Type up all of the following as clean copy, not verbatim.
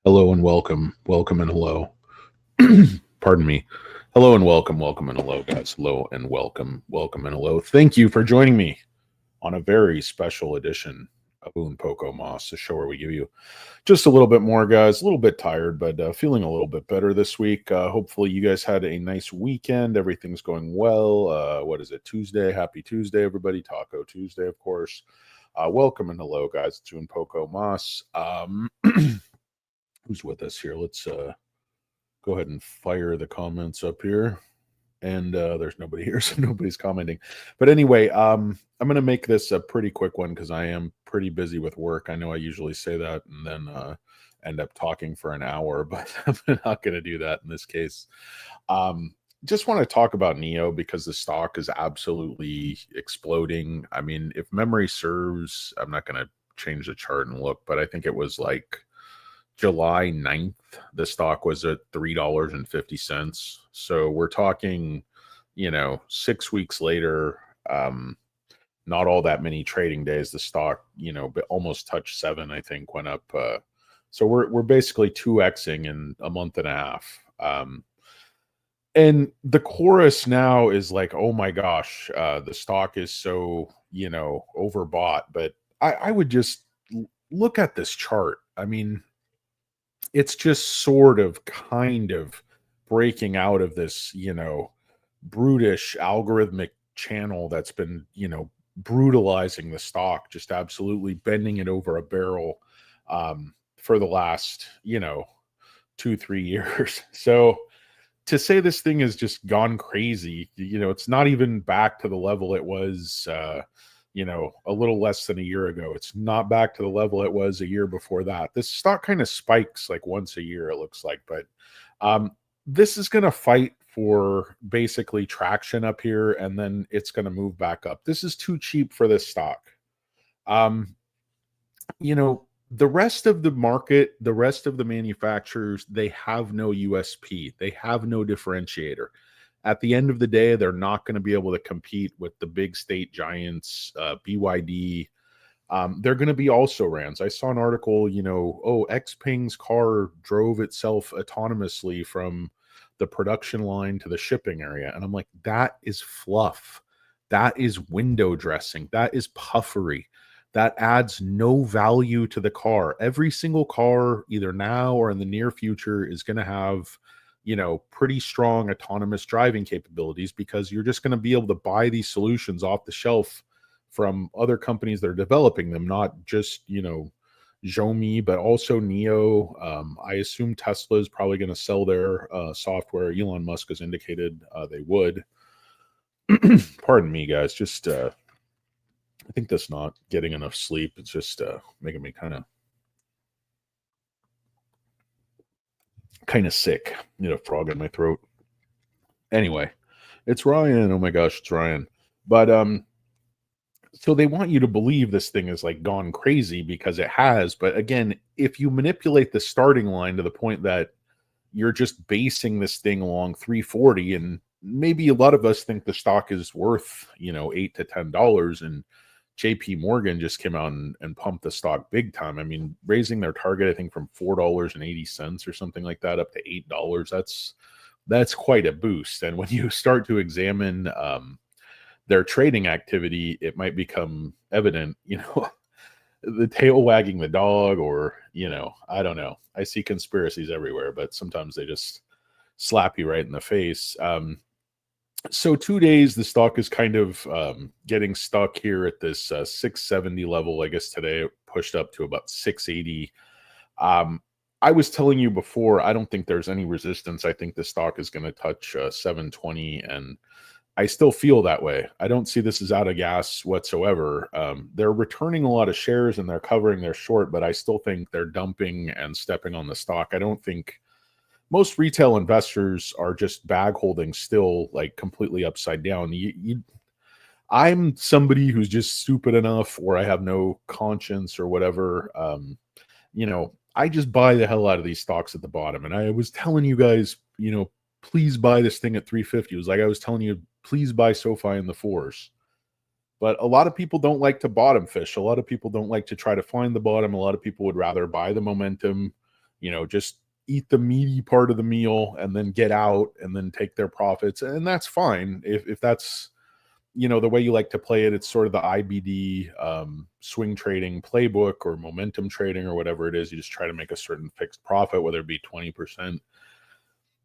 Hello and welcome. Welcome and hello. Pardon me. Hello and welcome. Welcome and hello, guys. Hello and welcome. Welcome and hello. Thank you for joining me on a very special edition of Boon Poco Moss, a show where we give you just a little bit more, guys. A little bit tired, but feeling a little bit better this week. Hopefully, you guys had a nice weekend. Everything's going well. What is it? Tuesday. Happy Tuesday, everybody. Taco Tuesday, of course. Welcome and hello, guys. It's Boon Poco Moss. Who's with us here? Let's go ahead and fire the comments up here. And there's nobody here, so nobody's commenting. But anyway, I'm going to make this a pretty quick one because I am pretty busy with work. I know I usually say that and then end up talking for an hour, but I'm not going to do that in this case. Just want to talk about Nio because the stock is absolutely exploding. I mean, if memory serves, I'm not going to change the chart and look, but I think it was like July 9th, the stock was at $3.50. So we're talking, 6 weeks later, not all that many trading days, the stock, but almost touched seven, I think, went up. So we're basically 2xing in a month and a half. And the chorus now is like, oh my gosh, the stock is so, overbought. But I would just look at this chart. I mean, it's just sort of kind of breaking out of this, brutish algorithmic channel that's been, brutalizing the stock, just absolutely bending it over a barrel for the last, 2-3 years. So to say this thing has just gone crazy, it's not even back to the level it was, a little less than a year ago. It's not back to the level it was a year before that. This stock kind of spikes like once a year, it looks like. But this is going to fight for basically traction up here, and then it's going to move back up. This is too cheap for this stock. The rest of the market, the rest of the manufacturers, they have no USP. They have no differentiator. At the end of the day, they're not going to be able to compete with the big state giants, BYD. They're going to be also rans. I saw an article, Xpeng's car drove itself autonomously from the production line to the shipping area. And I'm like, that is fluff. That is window dressing. That is puffery. That adds no value to the car. Every single car, either now or in the near future, is going to have pretty strong autonomous driving capabilities because you're just going to be able to buy these solutions off the shelf from other companies that are developing them, not just, Xiaomi, but also Nio. I assume Tesla is probably going to sell their software. Elon Musk has indicated they would. Pardon me, guys. Just, I think that's not getting enough sleep. It's just making me kind of sick, frog in my throat. Anyway, it's Ryan. Oh my gosh, it's Ryan. But so they want you to believe this thing is like gone crazy because it has. But again, if you manipulate the starting line to the point that you're just basing this thing along 340, and maybe a lot of us think the stock is worth, $8 to $10, and JP Morgan just came out and pumped the stock big time. I mean, raising their target, I think from $4.80 or something like that up to $8. That's quite a boost. And when you start to examine their trading activity, it might become evident, the tail wagging the dog, or, I don't know. I see conspiracies everywhere, but sometimes they just slap you right in the face. So 2 days, the stock is kind of getting stuck here at this 670 level. I guess today it pushed up to about 680. I was telling you before, I don't think there's any resistance. I think the stock is going to touch 720, and I still feel that way. I don't see this as out of gas whatsoever. They're returning a lot of shares and they're covering their short, but I still think they're dumping and stepping on the stock. I don't think most retail investors are just bag holding still, like completely upside down. I'm somebody who's just stupid enough, or I have no conscience or whatever. I just buy the hell out of these stocks at the bottom. And I was telling you guys, please buy this thing at 350. It was like I was telling you, please buy SoFi in the fours. But a lot of people don't like to bottom fish. A lot of people don't like to try to find the bottom. A lot of people would rather buy the momentum just eat the meaty part of the meal and then get out and then take their profits. And that's fine. If that's, the way you like to play it, it's sort of the IBD swing trading playbook or momentum trading or whatever it is. You just try to make a certain fixed profit, whether it be 20%.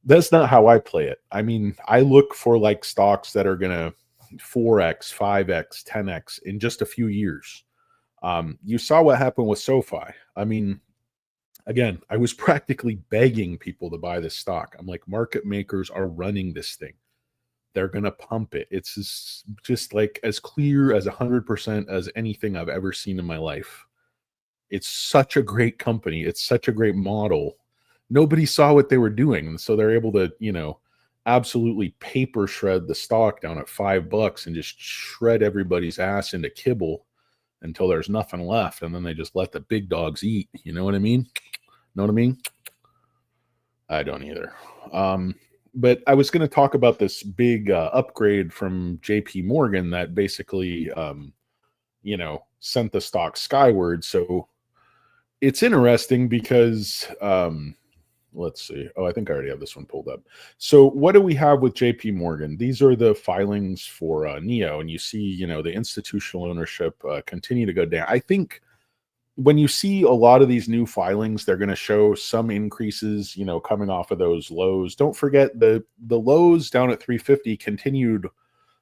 That's not how I play it. I mean, I look for like stocks that are going to 4x, 5x, 10x in just a few years. You saw what happened with SoFi. I mean, again, I was practically begging people to buy this stock. I'm like, market makers are running this thing. They're going to pump it. It's just like as clear as 100% as anything I've ever seen in my life. It's such a great company. It's such a great model. Nobody saw what they were doing. And so they're able to, absolutely paper shred the stock down at $5 and just shred everybody's ass into kibble until there's nothing left. And then they just let the big dogs eat. You know what I mean? Know what I mean? I don't either. But I was going to talk about this big upgrade from JP Morgan that basically, sent the stock skyward. So it's interesting because, let's see. Oh, I think I already have this one pulled up. So what do we have with JP Morgan? These are the filings for Nio. And you see, the institutional ownership continue to go down. I think when you see a lot of these new filings, they're going to show some increases, coming off of those lows. Don't forget the lows down at 350 continued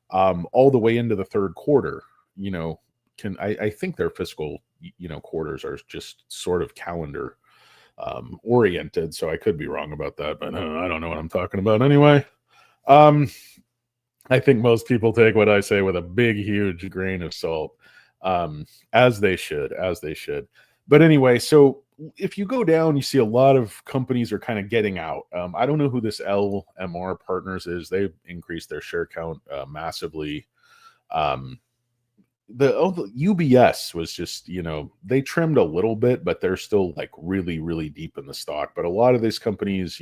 all the way into the third quarter. I think their fiscal, quarters are just sort of calendar oriented. So I could be wrong about that, but I don't know what I'm talking about anyway. I think most people take what I say with a big, huge grain of salt. As they should. But anyway, so if you go down, you see a lot of companies are kind of getting out. I don't know who this LMR Partners is. They've increased their share count massively. The UBS was just, they trimmed a little bit, but they're still like really, really deep in the stock. But a lot of these companies,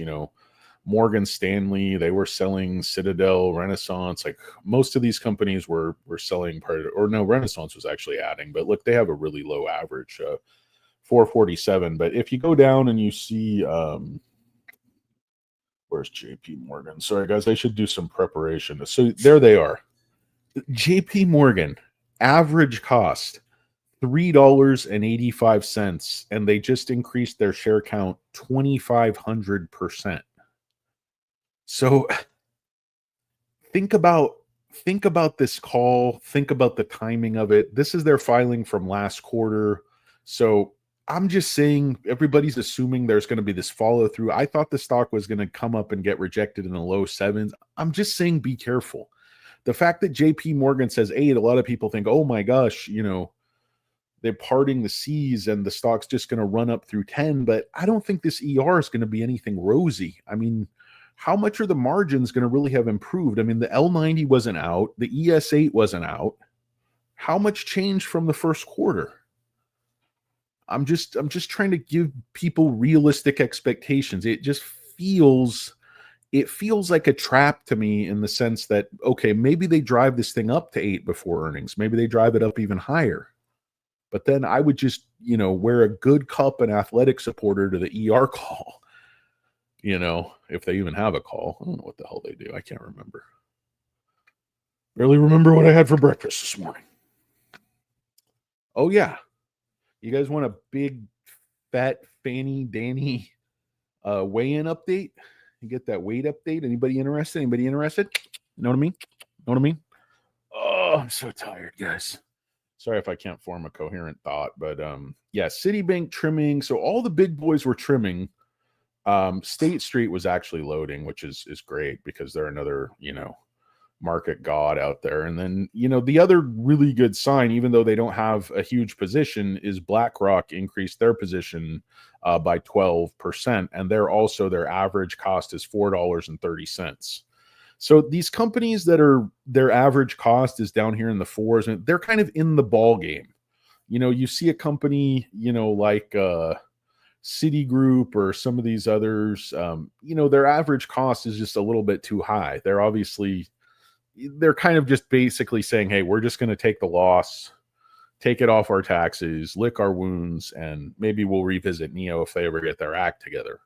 Morgan Stanley, they were selling Citadel, Renaissance. Like most of these companies were selling Renaissance was actually adding, but look, they have a really low average, 447. But if you go down and you see, where's JP Morgan? Sorry guys, I should do some preparation. So there they are. JP Morgan, average cost $3.85, and they just increased their share count 2,500%. So think about this call. Think about the timing of it. This is their filing from last quarter. So I'm just saying everybody's assuming there's going to be this follow through. I thought the stock was going to come up and get rejected in the low sevens. I'm just saying be careful. The fact that JP Morgan says 8, a lot of people think, oh my gosh, they're parting the seas and the stock's just going to run up through 10. But I don't think this ER is going to be anything rosy. I mean, how much are the margins going to really have improved? I mean, the L90 wasn't out. The ES8 wasn't out. How much changed from the first quarter? I'm just trying to give people realistic expectations. It feels like a trap to me in the sense that, okay, maybe they drive this thing up to 8 before earnings. Maybe they drive it up even higher. But then I would just, wear a good cup and athletic supporter to the ER call. If they even have a call. I don't know what the hell they do. I can't remember. Barely remember what I had for breakfast this morning. Oh, yeah. You guys want a big, fat, fanny, Danny weigh-in update? You get that weight update? Anybody interested? You know what I mean? Oh, I'm so tired, guys. Sorry if I can't form a coherent thought. But, yeah, Citibank trimming. So all the big boys were trimming. State Street was actually loading, which is great because they're another, market god out there. And then, the other really good sign, even though they don't have a huge position, is BlackRock increased their position by 12%. And their average cost is $4.30. So these companies their average cost is down here in the fours, and they're kind of in the ball game. You see a company, like, Citigroup or some of these others, their average cost is just a little bit too high. They're kind of just basically saying, hey, we're just going to take the loss, take it off our taxes, lick our wounds, and maybe we'll revisit Nio if they ever get their act together,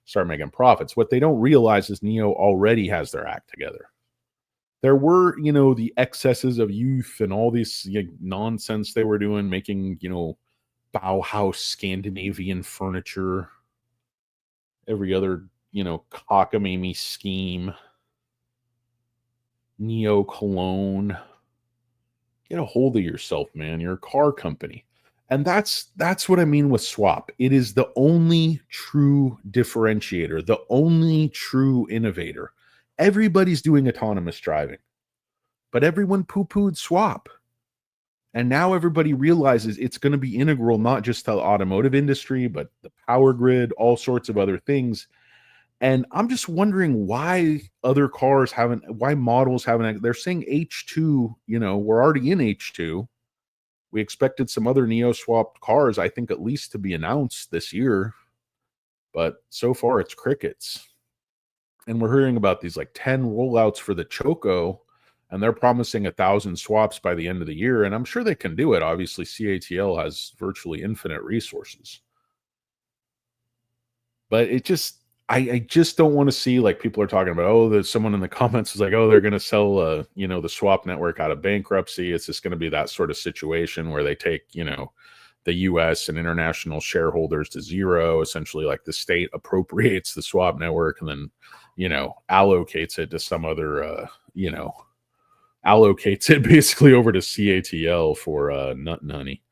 start making profits. What they don't realize is Nio already has their act together. There were, the excesses of youth and all this nonsense they were doing, making, Bauhaus Scandinavian furniture, every other, cockamamie scheme, Neo Cologne. Get a hold of yourself, man. You're a car company. And that's what I mean with swap. It is the only true differentiator, the only true innovator. Everybody's doing autonomous driving, but everyone poo-pooed swap. And now everybody realizes it's going to be integral, not just to the automotive industry, but the power grid, all sorts of other things. And I'm just wondering why why models haven't, they're saying H2, we're already in H2. We expected some other Nio swapped cars, I think, at least to be announced this year. But so far it's crickets. And we're hearing about these like 10 rollouts for the Choco, and they're promising 1,000 swaps by the end of the year. And I'm sure they can do it. Obviously, CATL has virtually infinite resources. But I just don't want to see, like, people are talking about, there's someone in the comments is like, they're going to sell, the swap network out of bankruptcy. It's just going to be that sort of situation where they take, the U.S. and international shareholders to zero. Essentially, like, the state appropriates the swap network and then, allocates it to some other, allocates it basically over to CATL for nut and honey.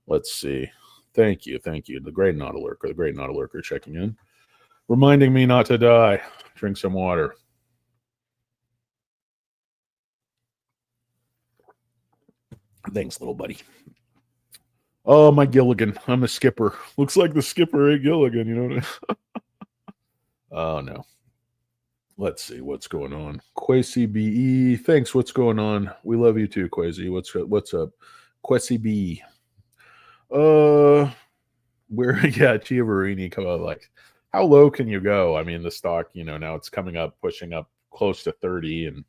Let's see. Thank you. The great Nautilurker checking in. Reminding me not to die. Drink some water. Thanks, little buddy. Oh, my Gilligan. I'm a skipper. Looks like the skipper ate Gilligan, you know what I mean? Oh, no. Let's see what's going on. Quasi BE. Thanks. What's going on? We love you too, Quasi. What's up? Quasi B. Where Chiavarini come out like, how low can you go? I mean, the stock, now it's pushing up close to 30, and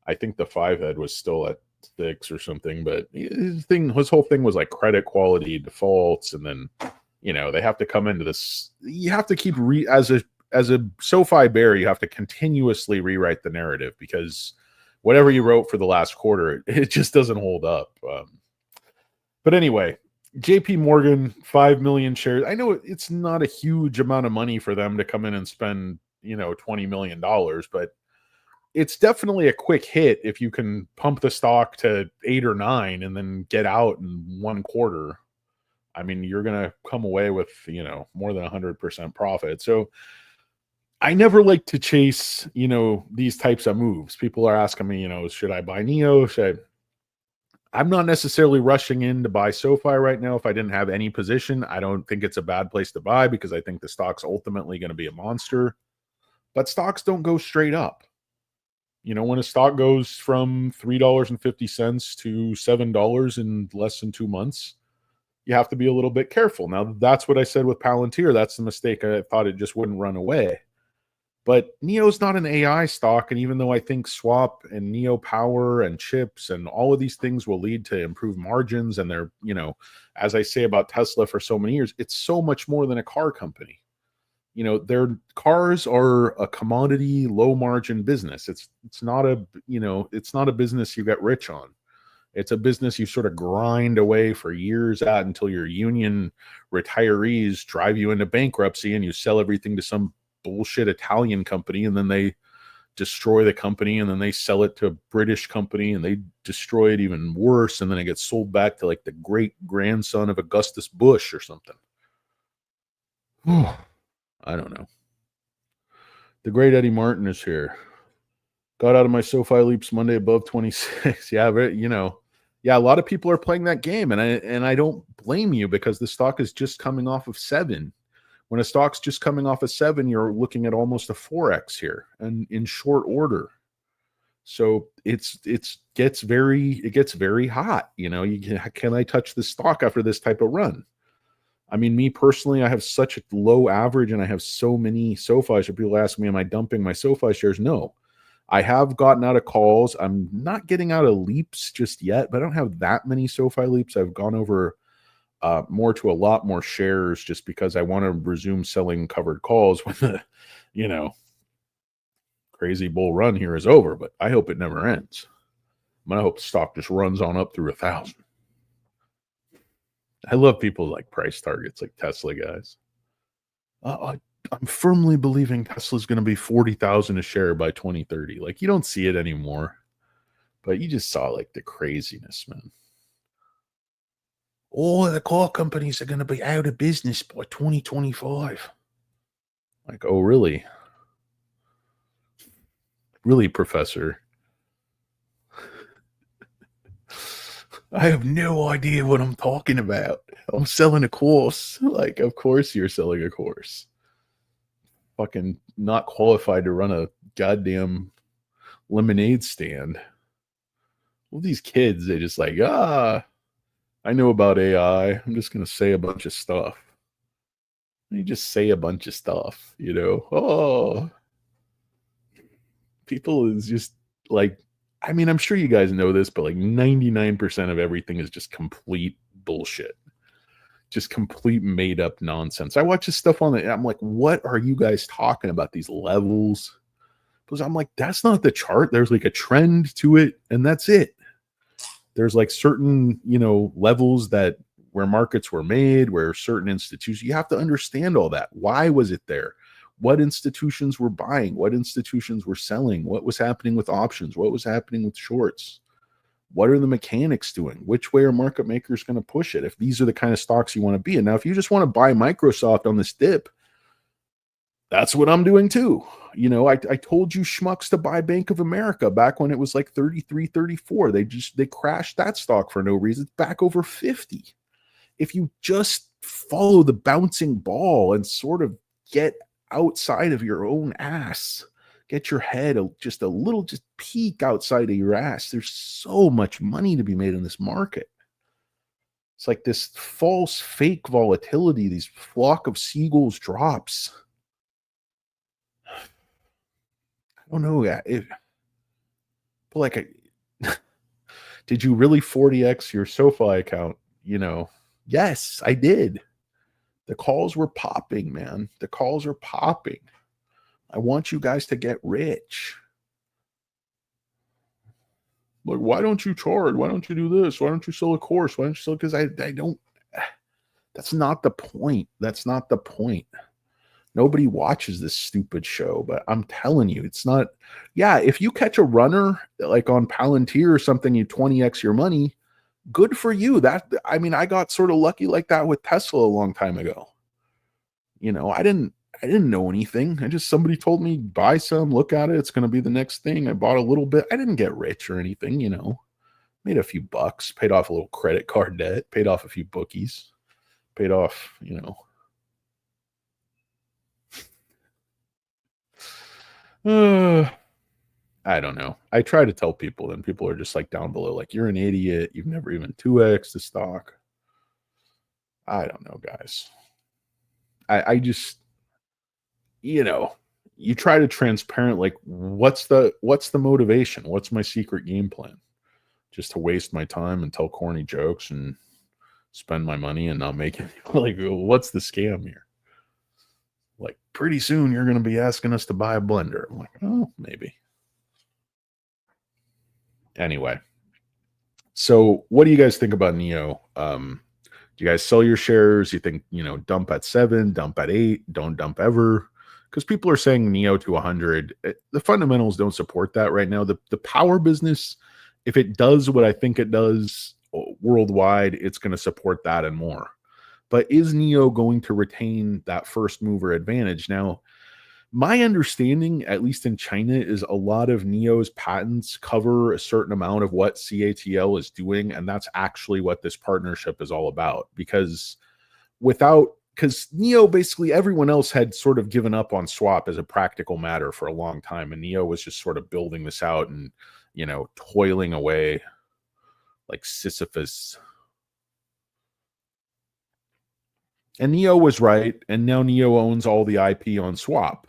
I think the 5-head was still at 6 or something. But his whole thing was like credit quality defaults, and then they have to come into this. You have to keep as a SoFi bear, you have to continuously rewrite the narrative, because whatever you wrote for the last quarter, it just doesn't hold up. But anyway. JP Morgan, 5 million shares. I know it's not a huge amount of money for them to come in and spend, $20 million, but it's definitely a quick hit if you can pump the stock to 8 or 9 and then get out in one quarter. I mean, you're going to come away with, more than 100% profit. So I never like to chase, these types of moves. People are asking me, should I buy Nio? I'm not necessarily rushing in to buy SoFi right now. If I didn't have any position, I don't think it's a bad place to buy, because I think the stock's ultimately going to be a monster. But stocks don't go straight up. When a stock goes from $3.50 to $7 in less than 2 months, you have to be a little bit careful. Now, that's what I said with Palantir. That's the mistake. I thought it just wouldn't run away. But Nio's not an AI stock, and even though I think swap and Nio power and chips and all of these things will lead to improved margins, and they're, as I say about Tesla for so many years, it's so much more than a car company. Their cars are a commodity, low margin business. It's not a business you get rich on. It's a business you sort of grind away for years at until your union retirees drive you into bankruptcy and you sell everything to some bullshit Italian company, and then they destroy the company, and then they sell it to a British company, and they destroy it even worse, and then it gets sold back to like the great grandson of Augustus Bush or something. I don't know. The great Eddie Martin is here. Got out of my SoFi leaps Monday above 26. Yeah, a lot of people are playing that game, and I don't blame you, because the stock is just coming off of 7. When a stock's just coming off of 7, you're looking at almost a 4x here, and in short order. So it gets very hot. Can I touch the stock after this type of run? I mean, me personally, I have such a low average, and I have so many SoFi. So people ask me, am I dumping my SoFi shares? No, I have gotten out of calls. I'm not getting out of leaps just yet, but I don't have that many SoFi leaps. I've gone over more to a lot more shares just because I want to resume selling covered calls when the, you know, crazy bull run here is over. But I hope it never ends. I hope the stock just runs on up through 1,000. I love people like price targets, like Tesla guys. I'm firmly believing Tesla's going to be 40,000 a share by 2030. Like, you don't see it anymore, but you just saw like the craziness, man. All the car companies are going to be out of business by 2025. Like, oh, really? Really, Professor? I have no idea what I'm talking about. I'm selling a course. Like, of course you're selling a course. Fucking not qualified to run a goddamn lemonade stand. Well, these kids, they just like, I know about AI. I'm just going to say a bunch of stuff. You just say a bunch of stuff, you know? Oh, people is just like, I mean, I'm sure you guys know this, but like 99% of everything is just complete bullshit. Just complete made up nonsense. I watch this stuff on the, I'm like, what are you guys talking about? These levels? Because I'm like, that's not the chart. There's like a trend to it, and that's it. There's like certain, levels that where markets were made, where certain institutions, you have to understand all that. Why was it there? What institutions were buying? What institutions were selling? What was happening with options? What was happening with shorts? What are the mechanics doing? Which way are market makers going to push it? If these are the kind of stocks you want to be in. Now, if you just want to buy Microsoft on this dip, that's what I'm doing too. I told you schmucks to buy Bank of America back when it was like 33, 34. They crashed that stock for no reason. It's back over 50. If you just follow the bouncing ball and sort of get outside of your own ass, get your head just a little, just peek outside of your ass. There's so much money to be made in this market. It's like this false fake volatility, these flock of seagulls drops. I don't know. Did you really 40x your SoFi account? Yes, I did. The calls were popping, man. The calls are popping. I want you guys to get rich. Like, why don't you charge? Why don't you do this? Why don't you sell a course? Why don't you sell? Because I don't. That's not the point. That's not the point. Nobody watches this stupid show, but I'm telling you, it's not. Yeah, if you catch a runner like on Palantir or something, you 20x your money. Good for you. I got sort of lucky like that with Tesla a long time ago. I didn't know anything. Somebody told me buy some, look at it. It's going to be the next thing. I bought a little bit. I didn't get rich or anything, made a few bucks, paid off a little credit card debt, paid off a few bookies, paid off, I don't know. I try to tell people, and people are just like down below, like, you're an idiot. You've never even 2x the stock. I don't know, guys. I just, you try to transparent, like, what's the motivation? What's my secret game plan? Just to waste my time and tell corny jokes and spend my money and not make it. Like, what's the scam here? Like, pretty soon you're going to be asking us to buy a blender. I'm like, oh, maybe. Anyway, so what do you guys think about Nio? Do you guys sell your shares? You think, dump at 7, dump at 8, don't dump ever? Because people are saying Nio to 100. The fundamentals don't support that right now. The power business, if it does what I think it does worldwide, it's going to support that and more. But is Nio going to retain that first mover advantage? Now, my understanding, at least in China, is a lot of Nio's patents cover a certain amount of what CATL is doing, and that's actually what this partnership is all about. Because Nio, basically everyone else had sort of given up on swap as a practical matter for a long time, and Nio was just sort of building this out and, toiling away like Sisyphus. And Nio was right, and now Nio owns all the IP on swap.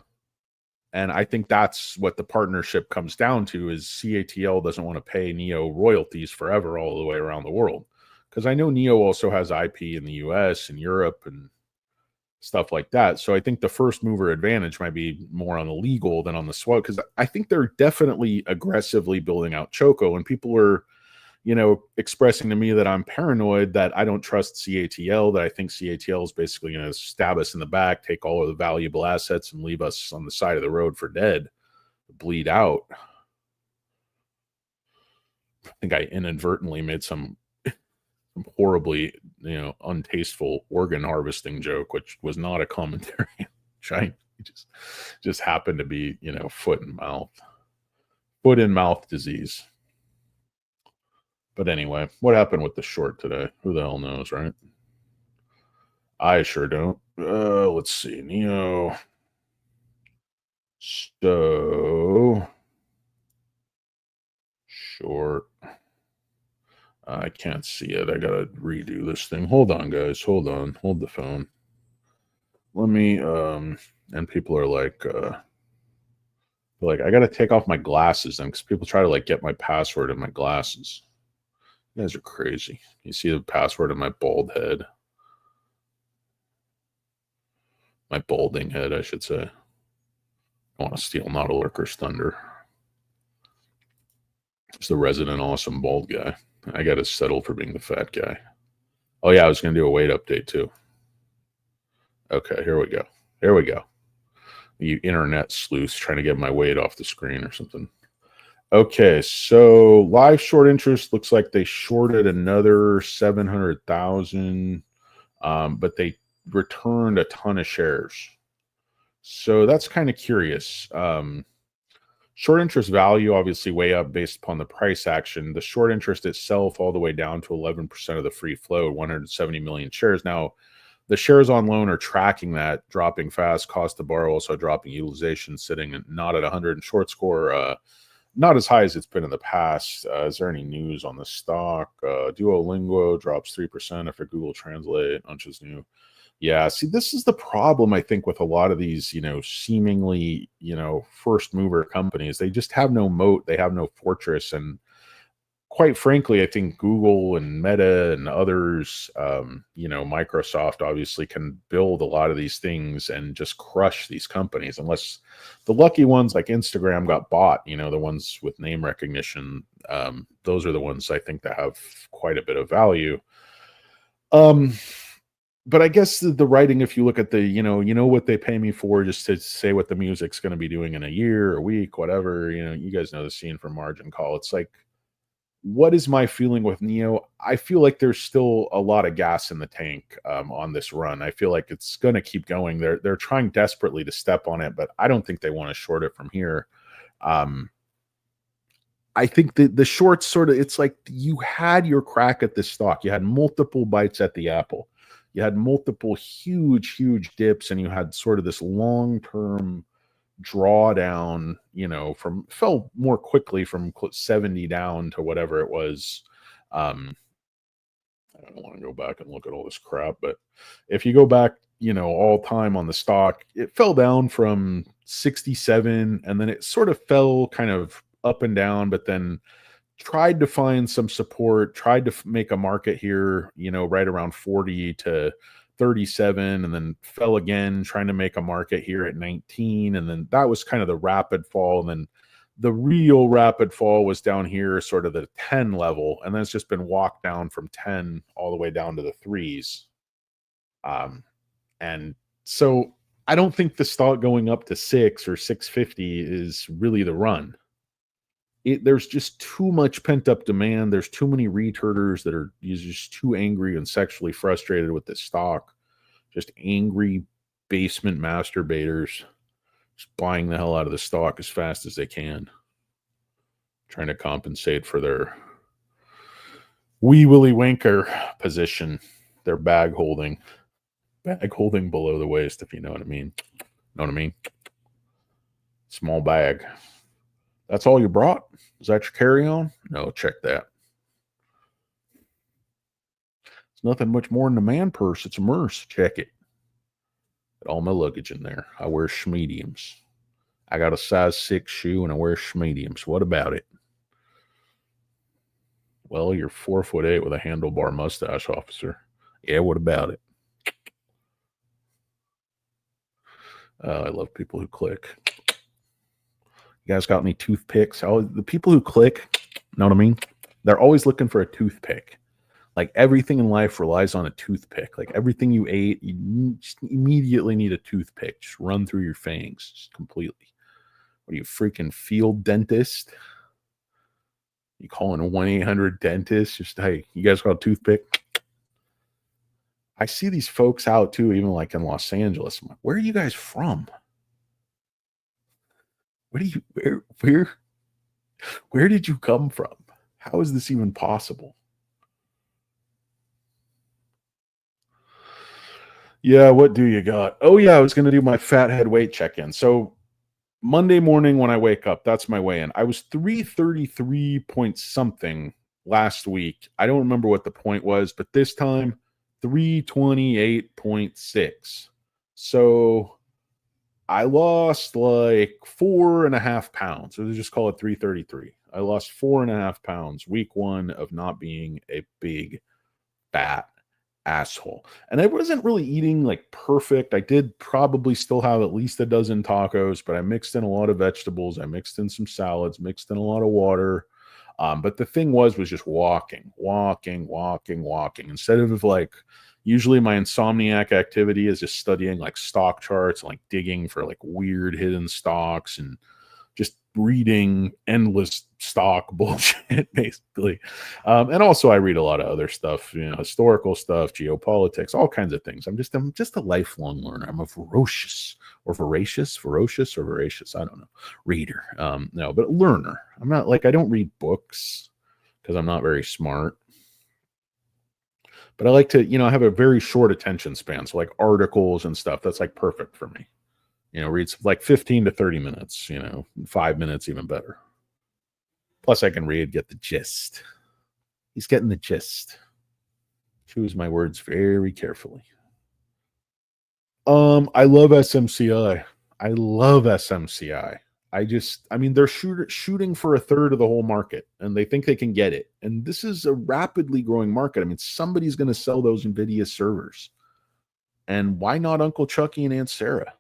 And I think that's what the partnership comes down to is CATL doesn't want to pay Nio royalties forever all the way around the world. Because I know Nio also has IP in the US and Europe and stuff like that. So I think the first mover advantage might be more on the legal than on the swag. Because I think they're definitely aggressively building out Choco, and people are, expressing to me that I'm paranoid, that I don't trust CATL, that I think CATL is basically going to stab us in the back, take all of the valuable assets, and leave us on the side of the road for dead, bleed out. I think I inadvertently made some horribly, untasteful organ harvesting joke, which was not a commentary. Which just happened to be, foot and mouth disease. But anyway, what happened with the short today? Who the hell knows, right? I sure don't. Let's see. Nio. So short. I can't see it. I gotta redo this thing. Hold on, guys. Hold on. Hold the phone. Let me and people are like I gotta take off my glasses then, because people try to get my password in my glasses. You guys are crazy. You see the password in my bald head. My balding head, I should say. I want to steal Not a Lurker's thunder. It's the resident awesome bald guy. I got to settle for being the fat guy. Oh, yeah, I was going to do a weight update, too. Okay, here we go. Here we go. You internet sleuths trying to get my weight off the screen or something. Okay, so live short interest looks like they shorted another 700,000, but they returned a ton of shares. So that's kind of curious. Short interest value obviously way up based upon the price action. The short interest itself all the way down to 11% of the free float, 170 million shares. Now, the shares on loan are tracking that, dropping fast. Cost to borrow also dropping. Utilization sitting not at 100, and short score not as high as it's been in the past. Is there any news on the stock? Duolingo drops 3% after Google Translate launches new. Yeah, see, this is the problem, I think, with a lot of these, seemingly, first mover companies. They just have no moat. They have no fortress. And quite frankly, I think Google and Meta and others, Microsoft obviously can build a lot of these things and just crush these companies, unless the lucky ones like Instagram got bought, the ones with name recognition. Those are the ones I think that have quite a bit of value. But I guess the writing, if you look at the, what they pay me for, just to say what the music's going to be doing in a year, a week, whatever, you guys know the scene from Margin Call. It's like, what is my feeling with Nio? I feel like there's still a lot of gas in the tank on this run. I feel like it's going to keep going. They're trying desperately to step on it, but I don't think they want to short it from here. I think the shorts sort of, it's like you had your crack at this stock. You had multiple bites at the apple. You had multiple huge dips, and you had sort of this long-term drawdown, fell more quickly from 70 down to whatever it was. I don't want to go back and look at all this crap, but if you go back, all time on the stock, it fell down from 67, and then it sort of fell kind of up and down, but then tried to find some support, tried to make a market here, right around 40 to 37, and then fell again, trying to make a market here at 19. And then that was kind of the rapid fall. And then the real rapid fall was down here, sort of the 10 level. And then it's just been walked down from 10 all the way down to the threes. And so I don't think the stock going up to 6 or 650 is really the run. There's just too much pent up demand. There's too many returners that are just too angry and sexually frustrated with this stock. Just angry basement masturbators, just buying the hell out of the stock as fast as they can, trying to compensate for their wee willy wanker position, their bag holding below the waist, if you know what I mean. Know what I mean? Small bag. That's all you brought? Is that your carry-on? No, check that. It's nothing much more than a man purse. It's a merce. Check it. Got all my luggage in there. I wear schmediums. I got a size 6 shoe and I wear mediums. What about it? Well, you're 4'8" with a handlebar mustache, officer. Yeah, what about it? I love people who click. You guys got any toothpicks? The people who click, know what I mean? They're always looking for a toothpick. Like everything in life relies on a toothpick. Like everything you ate, you just immediately need a toothpick. Just run through your fangs just completely. What are you, freaking field dentist? You calling a 1-800-DENTIST? Just, hey, you guys got a toothpick? I see these folks out too, even like in Los Angeles. I'm like, where are you guys from? Where did you come from? How is this even possible? Yeah, what do you got? Oh yeah, I was gonna do my fat head weight check-in. So Monday morning when I wake up, that's my weigh-in. I was 333 point something last week. I don't remember what the point was, but this time 328.6. So I lost like 4.5 pounds. So just call it 333. I lost 4.5 pounds week one of not being a big fat asshole. And I wasn't really eating like perfect. I did probably still have at least a dozen tacos, but I mixed in a lot of vegetables. I mixed in some salads, mixed in a lot of water. But the thing was just walking. Instead of like, usually my insomniac activity is just studying like stock charts, and like digging for like weird hidden stocks and just reading endless stock bullshit, basically. And also I read a lot of other stuff, historical stuff, geopolitics, all kinds of things. I'm just a lifelong learner. I'm a voracious, I don't know, reader. No, but learner. I'm not like, I don't read books because I'm not very smart. But I like to, have a very short attention span. So like articles and stuff, that's like perfect for me. Reads like 15 to 30 minutes, 5 minutes, even better. Plus, I can read, get the gist. He's getting the gist. Choose my words very carefully. I love SMCI. I love SMCI. They're shooting for a third of the whole market, and they think they can get it. And this is a rapidly growing market. I mean, somebody's going to sell those NVIDIA servers. And why not Uncle Chucky and Aunt Sarah?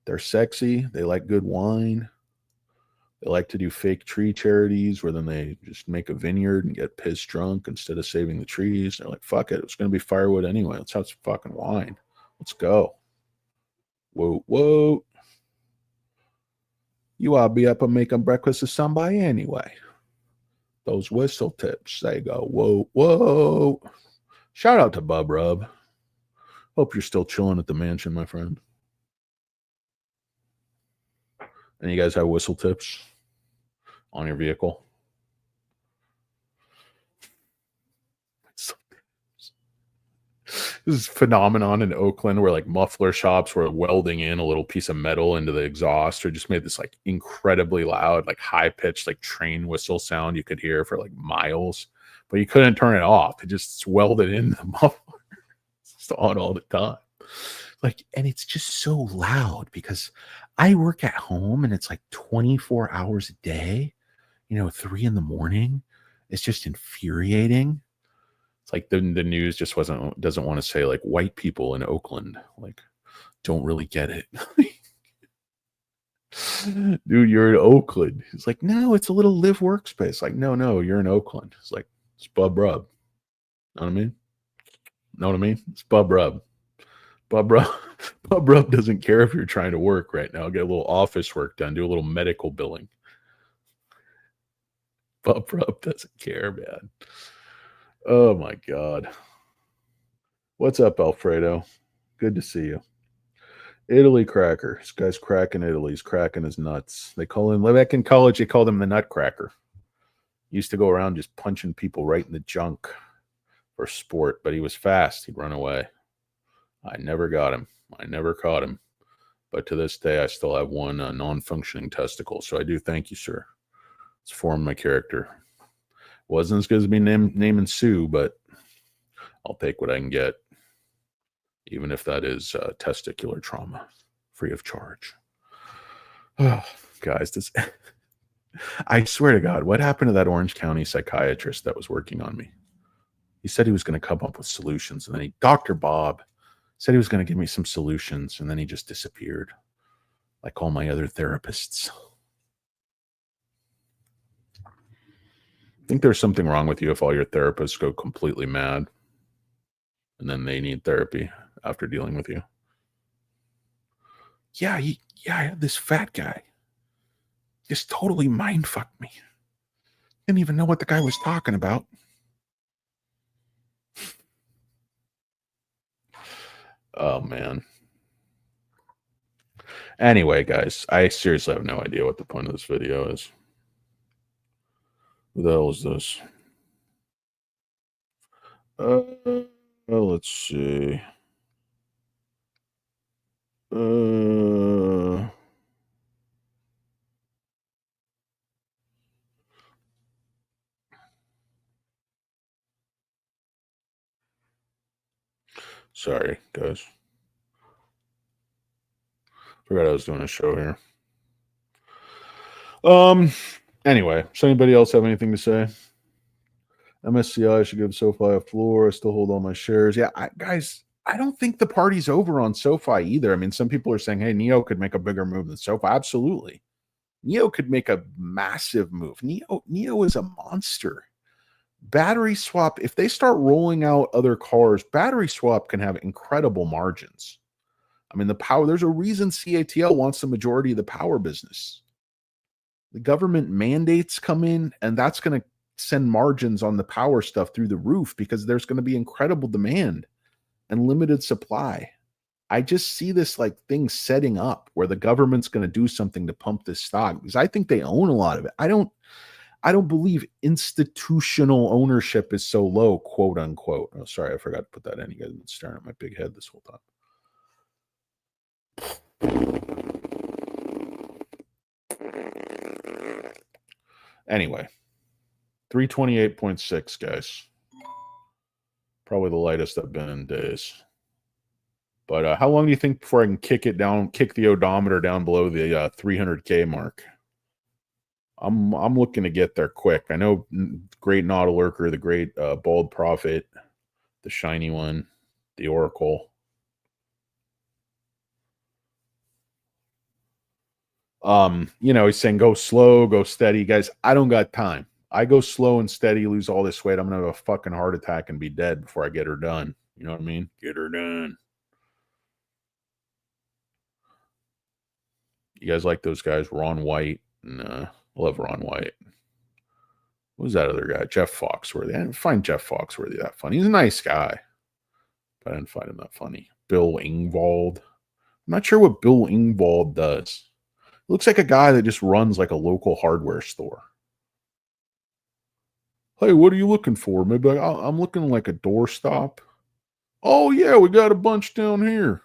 They're sexy. They like good wine. They like to do fake tree charities where then they just make a vineyard and get pissed drunk instead of saving the trees. They're like, fuck it. It's going to be firewood anyway. Let's have some fucking wine. Let's go. Whoa. You ought to be up and making breakfast with somebody anyway. Those whistle tips, they go, whoa. Shout out to Bub Rub. Hope you're still chilling at the mansion, my friend. And you guys have whistle tips on your vehicle? This phenomenon in Oakland where like muffler shops were welding in a little piece of metal into the exhaust, or just made this like incredibly loud, like high pitched, like train whistle sound you could hear for like miles, but you couldn't turn it off. It just welded into the muffler. It's on all the time. Like, and it's just so loud because I work at home and it's like 24 hours a day, 3 a.m. It's just infuriating. It's like the news just doesn't want to say like white people in Oakland like don't really get it. Dude, you're in Oakland. It's like, no, it's a little live workspace. Like, no, you're in Oakland. It's like, it's Bub Rub. Know what I mean? Know what I mean? It's Bub Rub. Bub Rub doesn't care if you're trying to work right now. Get a little office work done. Do a little medical billing. Bub Rub doesn't care, man. Oh my God. What's up, Alfredo? Good to see you. Italy cracker. This guy's cracking Italy. He's cracking his nuts. They call him, back in college, they called him the nutcracker. He used to go around just punching people right in the junk for sport, but he was fast. He'd run away. I never got him. I never caught him. But to this day, I still have one non-functioning testicle. So I do thank you, sir. It's formed my character. Wasn't as good as me naming Sue, but I'll take what I can get, even if that is testicular trauma, free of charge. Oh, guys, this I swear to God, what happened to that Orange County psychiatrist that was working on me? He said he was going to come up with solutions, and then Dr. Bob said he was going to give me some solutions, and then he just disappeared, like all my other therapists. I think there's something wrong with you if all your therapists go completely mad, and then they need therapy after dealing with you. Yeah, I had this fat guy just totally mind fucked me. Didn't even know what the guy was talking about. Oh man. Anyway, guys, I seriously have no idea what the point of this video is. Who the hell is this? Let's see. Sorry, guys. Forgot I was doing a show here. Anyway, does anybody else have anything to say? MSCI should give SoFi a floor. I still hold all my shares. Yeah, guys, I don't think the party's over on SoFi either. I mean, some people are saying, hey, Nio could make a bigger move than SoFi. Absolutely. Nio could make a massive move. Nio is a monster. Battery swap, if they start rolling out other cars, battery swap can have incredible margins. I mean, the power, there's a reason CATL wants the majority of the power business. The government mandates come in, and that's going to send margins on the power stuff through the roof because there's going to be incredible demand and limited supply. I just see this like thing setting up where the government's going to do something to pump this stock because I think they own a lot of it. I don't believe institutional ownership is so low, quote unquote. Oh, sorry, I forgot to put that in. You guys have been staring at my big head this whole time. Anyway, 328.6, guys. Probably the lightest I've been in days. But how long do you think before I can kick the odometer down below the 300K mark? I'm looking to get there quick. I know great Nautil Lurker, the great Bald Prophet, the shiny one, the Oracle. He's saying go slow, go steady. Guys, I don't got time. I go slow and steady, lose all this weight. I'm gonna have a fucking heart attack and be dead before I get her done. You know what I mean? Get her done. You guys like those guys, Ron White, and I love Ron White. What was that other guy? Jeff Foxworthy. I didn't find Jeff Foxworthy that funny. He's a nice guy, but I didn't find him that funny. Bill Engvald. I'm not sure what Bill Engvald does. Looks like a guy that just runs like a local hardware store. Hey, what are you looking for? Maybe I'm looking like a doorstop. Oh, yeah, we got a bunch down here.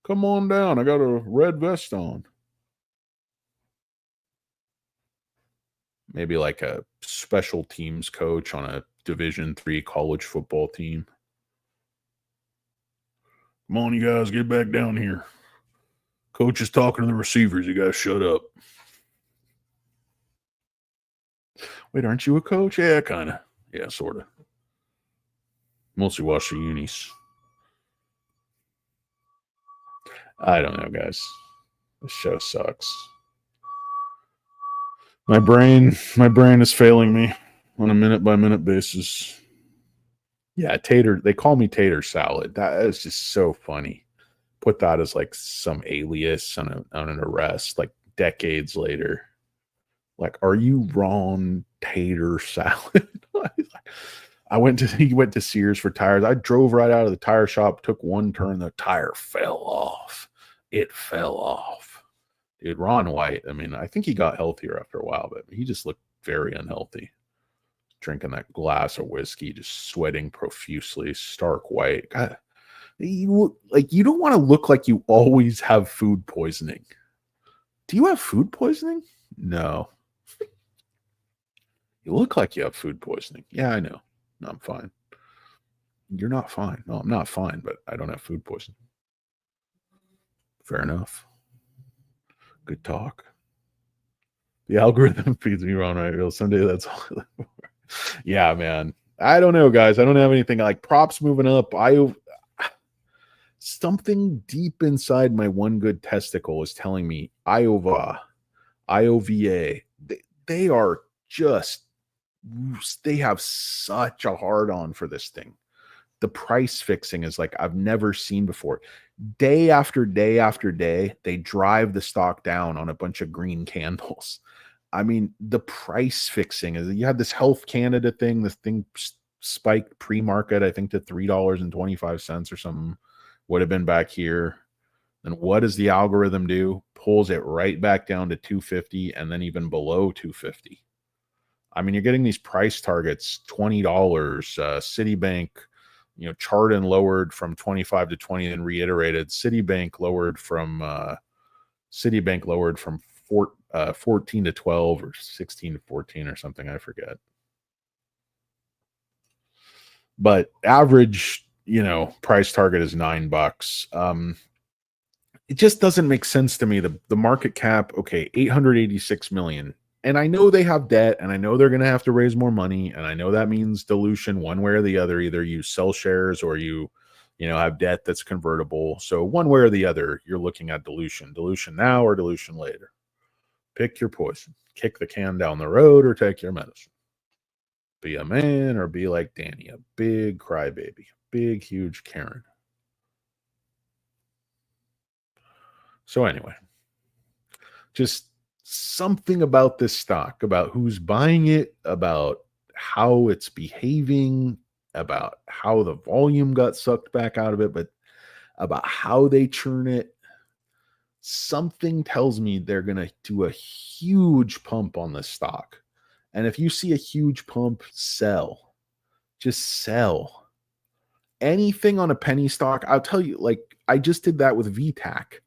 Come on down. I got a red vest on. Maybe like a special teams coach on a Division III college football team. Come on, you guys, get back down here. Coach is talking to the receivers. You guys shut up. Wait, aren't you a coach? Yeah, kind of. Yeah, sort of. Mostly watch the unis. I don't know, guys. This show sucks. My brain is failing me on a minute by minute basis. Yeah, tater. They call me tater salad. That is just so funny. Put that as like some alias on an arrest, like decades later. Like, are you Ron Tater Salad? He went to Sears for tires. I drove right out of the tire shop, took one turn, the tire fell off. It fell off. Dude, Ron White, I mean, I think he got healthier after a while, but he just looked very unhealthy. Drinking that glass of whiskey, just sweating profusely, stark white. God, you don't want to look like you always have food poisoning. Do you have food poisoning? No. You look like you have food poisoning. Yeah, I know. No, I'm fine. You're not fine. No, I'm not fine, but I don't have food poisoning. Fair enough. Good talk. The algorithm feeds me wrong, right? Real someday that's all. Yeah, man. I don't know, guys. I don't have anything like props moving up. I something deep inside my one good testicle is telling me IOVA. They are just they have such a hard on for this thing. The price fixing is like I've never seen before. Day after day after day, they drive the stock down on a bunch of green candles. I mean, the price fixing is you had this Health Canada thing, this thing spiked pre-market, I think to $3.25 or something, would have been back here. And what does the algorithm do? Pulls it right back down to 250 and then even below 250. I mean, you're getting these price targets, $20, Citibank, Chardon lowered from 25 to 20 and reiterated. Citibank lowered from 14 to 12 or 16 to 14 or something. I forget. But average, price target is $9. It just doesn't make sense to me. The market cap, okay, 886 million. And I know they have debt, and I know they're going to have to raise more money, and I know that means dilution one way or the other. Either you sell shares or you have debt that's convertible. So one way or the other, you're looking at dilution. Dilution now or dilution later. Pick your poison. Kick the can down the road or take your medicine. Be a man or be like Danny, a big crybaby, big, huge Karen. So anyway, just something about this stock, about who's buying it, about how it's behaving, about how the volume got sucked back out of it, but about how they churn it. Something tells me they're going to do a huge pump on this stock. And if you see a huge pump, sell. Just sell. Anything on a penny stock, I'll tell you, like I just did that with VTAC.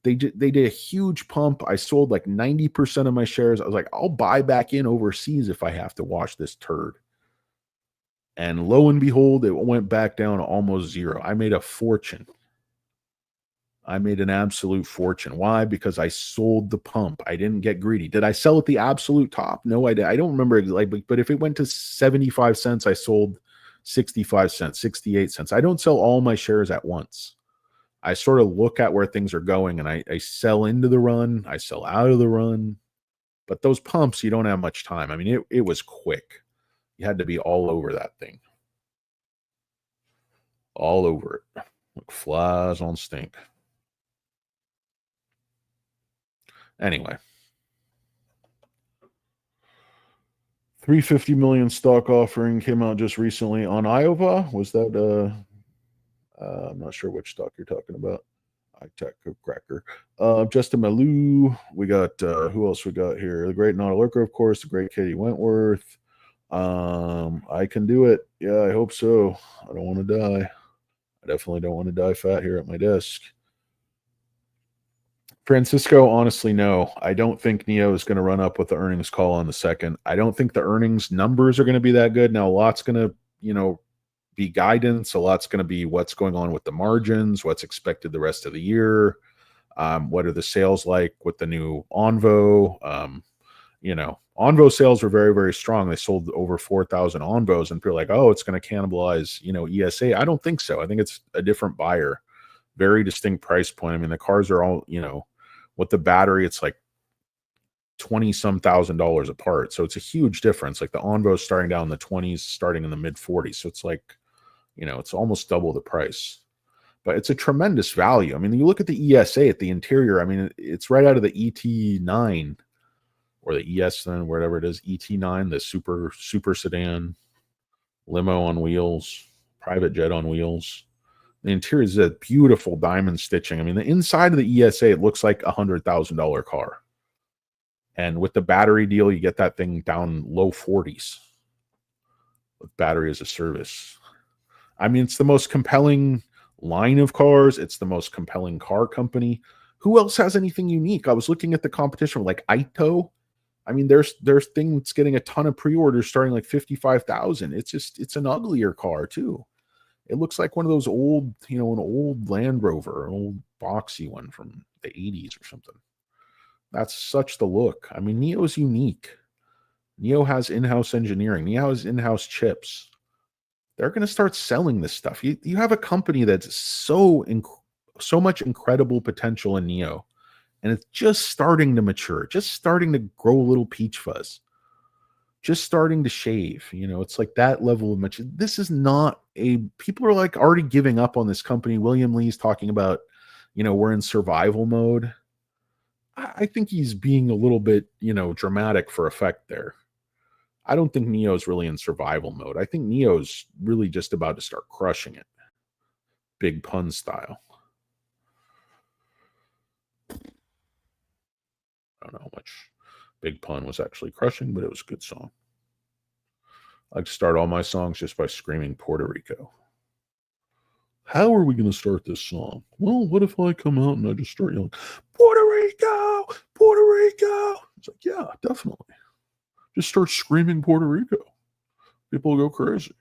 They did a huge pump. I sold like 90% of my shares. I was like, I'll buy back in overseas if I have to wash this turd. And lo and behold, it went back down to almost zero. I made a fortune. I made an absolute fortune. Why? Because I sold the pump. I didn't get greedy. Did I sell at the absolute top? No, I did. I don't remember exactly, but if it went to 75 cents, I sold 65 cents, 68 cents. I don't sell all my shares at once. I sort of look at where things are going and I sell into the run. I sell out of the run. But those pumps, you don't have much time. I mean, it was quick. You had to be all over that thing. All over it. Like flies on stink. Anyway. 350 million stock offering came out just recently on Iowa. Was that I'm not sure which stock you're talking about. Tech cracker. Justin Malou. We got who else we got here? The great Nana Lurker, of course, the great Katie Wentworth. I can do it. Yeah, I hope so. I don't want to die. I definitely don't want to die fat here at my desk. Francisco, honestly, no. I don't think Nio is going to run up with the earnings call on the second. I don't think the earnings numbers are going to be that good. Now, a lot's going to, be guidance. A lot's going to be what's going on with the margins, what's expected the rest of the year. What are the sales like with the new Onvo? Onvo sales were very, very strong. They sold over 4,000 Onvos, and people are like, oh, it's going to cannibalize, ES8. I don't think so. I think it's a different buyer. Very distinct price point. I mean, the cars are all, with the battery, it's like 20-some $1,000 apart. So it's a huge difference. Like the Onvo starting down in the 20s, starting in the mid 40s. So it's like, it's almost double the price. But it's a tremendous value. I mean, you look at the ES8 at the interior. I mean, it's right out of the ET9 or the ES9, whatever it is, ET9, the super sedan, limo on wheels, private jet on wheels. The interior is a beautiful diamond stitching. I mean, the inside of the ES8 looks like $100,000 car. And with the battery deal, you get that thing down low 40s with battery as a service. I mean, it's the most compelling line of cars. It's the most compelling car company. Who else has anything unique? I was looking at the competition like Ito. I mean, there's things getting a ton of pre-orders starting like 55,000. It's an uglier car too. It looks like one of those old, an old Land Rover, an old boxy one from the 80s or something. That's such the look. I mean, Nio is unique. Nio has in-house engineering. Nio has in-house chips. They're going to start selling this stuff. You have a company that's so much incredible potential in Nio, and it's just starting to mature, just starting to grow a little peach fuzz, just starting to shave. It's like that level of much. This is not a. People are like already giving up on this company. William Lee's talking about, we're in survival mode. I think he's being a little bit, dramatic for effect there. I don't think Nio's really in survival mode. I think Nio's really just about to start crushing it. Big pun style. I don't know how much Big Pun was actually crushing, but it was a good song. I like to start all my songs just by screaming Puerto Rico. How are we going to start this song? Well, what if I come out and I just start yelling, Puerto Rico, Puerto Rico? It's like, yeah, definitely. Just start screaming Puerto Rico. People will go crazy.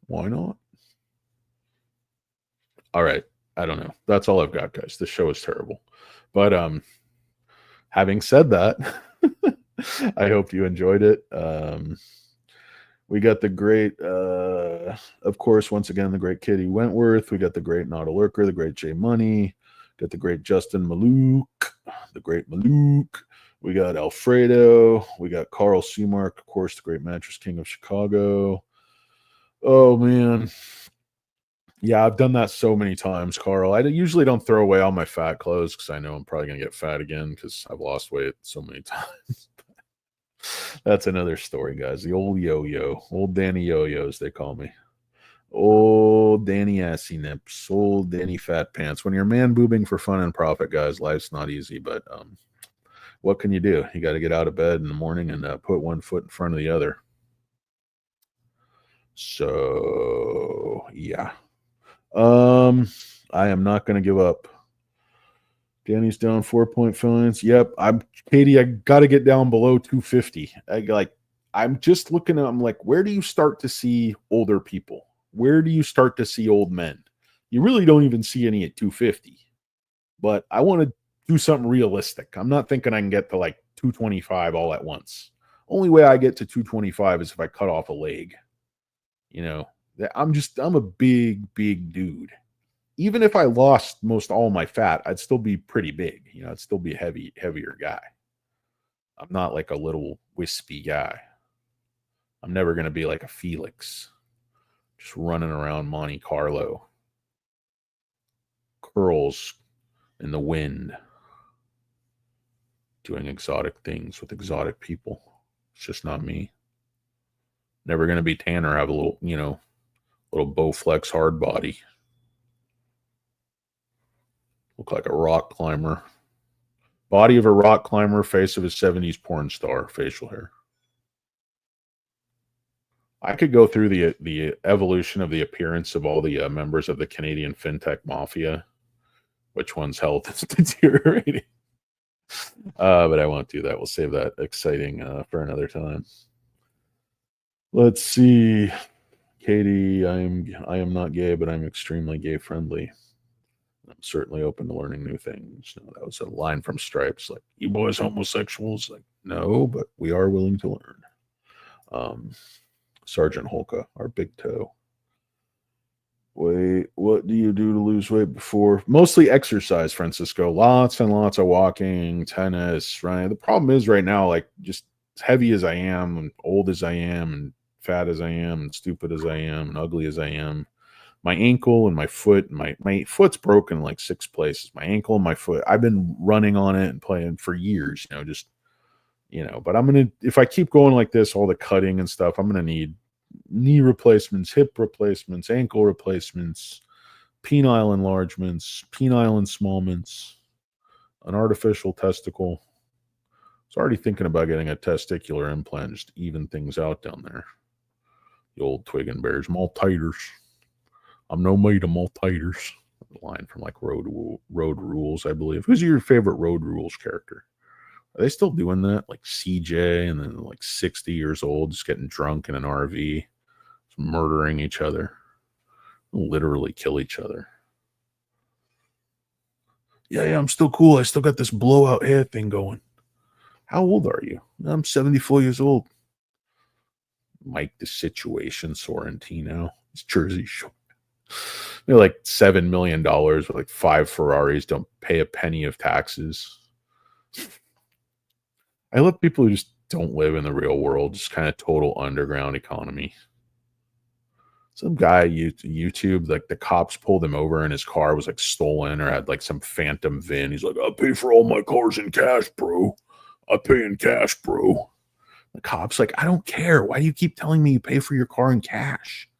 Why not? All right. I don't know. That's all I've got, guys. The show is terrible. But having said that, I hope you enjoyed it. We got the great, of course, once again, the great Katie Wentworth. We got the great Not a Lurker, the great Jay Money. Got the great Justin Maluk, the great Maluk. We got Alfredo. We got Carl Seamark, of course, the great Mattress King of Chicago. Oh, man. Yeah, I've done that so many times, Carl. I usually don't throw away all my fat clothes because I know I'm probably going to get fat again because I've lost weight so many times. That's another story, guys. The old yo-yo. Old Danny Yo-Yos, they call me. Old Danny Assy Nips. Old Danny Fat Pants. When you're man boobing for fun and profit, guys, life's not easy, but what can you do? You got to get out of bed in the morning and put one foot in front of the other. So, yeah. I am not going to give up. Danny's down 4-point fines. Yep, Katie. I got to get down below 250. I'm just looking at. I'm like, where do you start to see older people? Where do you start to see old men? You really don't even see any at 250. But I want to do something realistic. I'm not thinking I can get to like 225 all at once. Only way I get to 225 is if I cut off a leg. I'm a big dude. Even if I lost most all my fat, I'd still be pretty big. I'd still be a heavier guy. I'm not like a little wispy guy. I'm never going to be like a Felix, just running around Monte Carlo, curls in the wind, doing exotic things with exotic people. It's just not me. Never going to be Tanner, have a little, little Bowflex hard body. Look like a rock climber. Body of a rock climber, face of a 70s porn star, facial hair. I could go through the evolution of the appearance of all the members of the Canadian fintech mafia. Which one's health is deteriorating? But I won't do that. We'll save that exciting for another time. Let's see. Katie, I am not gay, but I'm extremely gay friendly. I'm certainly open to learning new things. No, that was a line from Stripes, like, you boys homosexuals? Like, no, but we are willing to learn. Sergeant Holka, our big toe. Wait, what do you do to lose weight before? Mostly exercise, Francisco. Lots and lots of walking, tennis, right? The problem is right now, like, just as heavy as I am and old as I am and fat as I am and stupid as I am and ugly as I am, my ankle and my foot, my foot's broken in like 6 places. My ankle and my foot. I've been running on it and playing for years, but I'm going to, if I keep going like this, all the cutting and stuff, I'm going to need knee replacements, hip replacements, ankle replacements, penile enlargements, penile ensmallments, an artificial testicle. I was already thinking about getting a testicular implant just to even things out down there. The old twig and bears, maltiters. I'm no mate of maltiters. Line from like Road Rules, I believe. Who's your favorite Road Rules character? Are they still doing that? Like CJ, and then like 60 years old, just getting drunk in an RV, murdering each other, literally kill each other. Yeah, I'm still cool. I still got this blowout hair thing going. How old are you? I'm 74 years old. Mike the Situation Sorrentino. It's Jersey Shore. They're like $7 million with like 5 Ferraris. Don't pay a penny of taxes. I love people who just don't live in the real world. Just kind of total underground economy. Some guy YouTube, like the cops pulled him over and his car was like stolen or had like some phantom VIN. He's like, I pay for all my cars in cash, bro. I pay in cash, bro. The cop's like, I don't care. Why do you keep telling me you pay for your car in cash?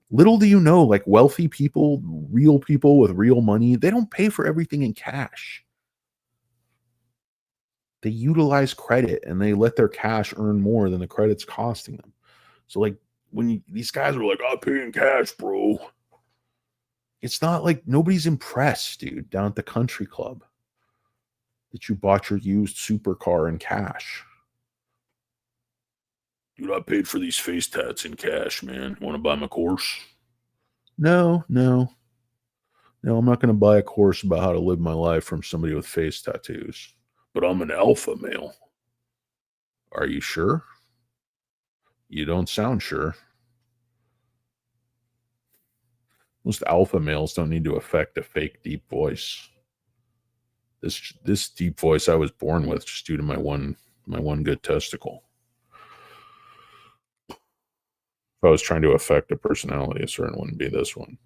Little do you know, like wealthy people, real people with real money, they don't pay for everything in cash. They utilize credit and they let their cash earn more than the credit's costing them. So, like, these guys are like, I pay in cash, bro. It's not like nobody's impressed, dude, down at the country club that you bought your used supercar in cash. Dude, I paid for these face tats in cash, man. Want to buy my course? No, no, no. I'm not going to buy a course about how to live my life from somebody with face tattoos. But I'm an alpha male. Are you sure? You don't sound sure. Most alpha males don't need to affect a fake deep voice. This deep voice I was born with just due to my one good testicle. If I was trying to affect a personality, a certain wouldn't be this one.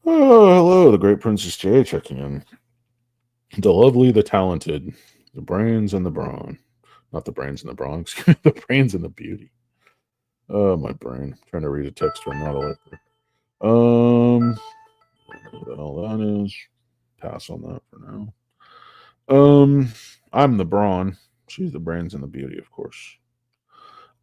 Oh, hello, the great Princess J checking in. The lovely, the talented, the brains and the brawn. Not the brains and the brawn, excuse me, the brains and the beauty. Oh, my brain. I'm trying to read a text from not a letter. What the hell that is. Pass on that for now. I'm the brawn. She's the brains and the beauty, of course.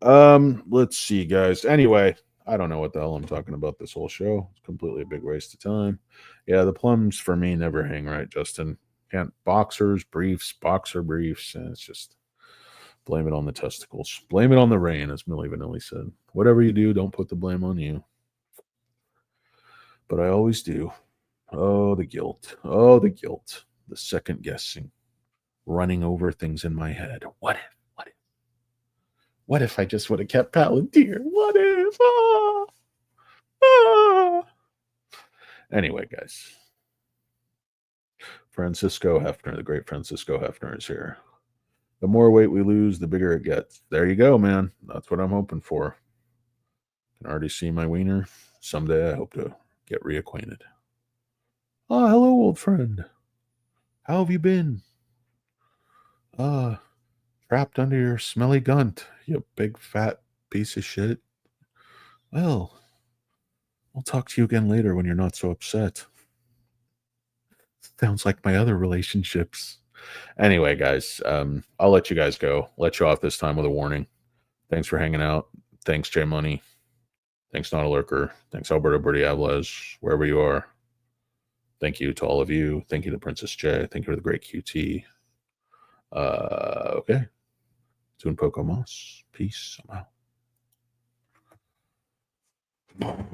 Let's see, guys. Anyway, I don't know what the hell I'm talking about this whole show. It's completely a big waste of time. Yeah, the plums for me never hang right, Justin. Can't boxer briefs, and it's just blame it on the testicles. Blame it on the rain, as Millie Vanilli said. Whatever you do, don't put the blame on you. But I always do. Oh, the guilt. Oh, the guilt. The second guessing. Running over things in my head. What if? What if? What if I just would have kept Palantir? What if? Ah, ah. Anyway, guys. Francisco Hefner, the great Francisco Hefner, is here. The more weight we lose, the bigger it gets. There you go, man. That's what I'm hoping for. Can already see my wiener. Someday I hope to get reacquainted. Ah, hello, old friend. How have you been? Trapped under your smelly gunt, you big fat piece of shit. Well, I'll talk to you again later when you're not so upset. Sounds like my other relationships. Anyway, guys, I'll let you guys go. Let you off this time with a warning. Thanks for hanging out. Thanks, J Money. Thanks, Not a Lurker. Thanks, Alberto Berdiables, wherever you are. Thank you to all of you. Thank you to Princess J. Thank you to the great QT. Okay. Tune Poco Moss. Peace. I'm out.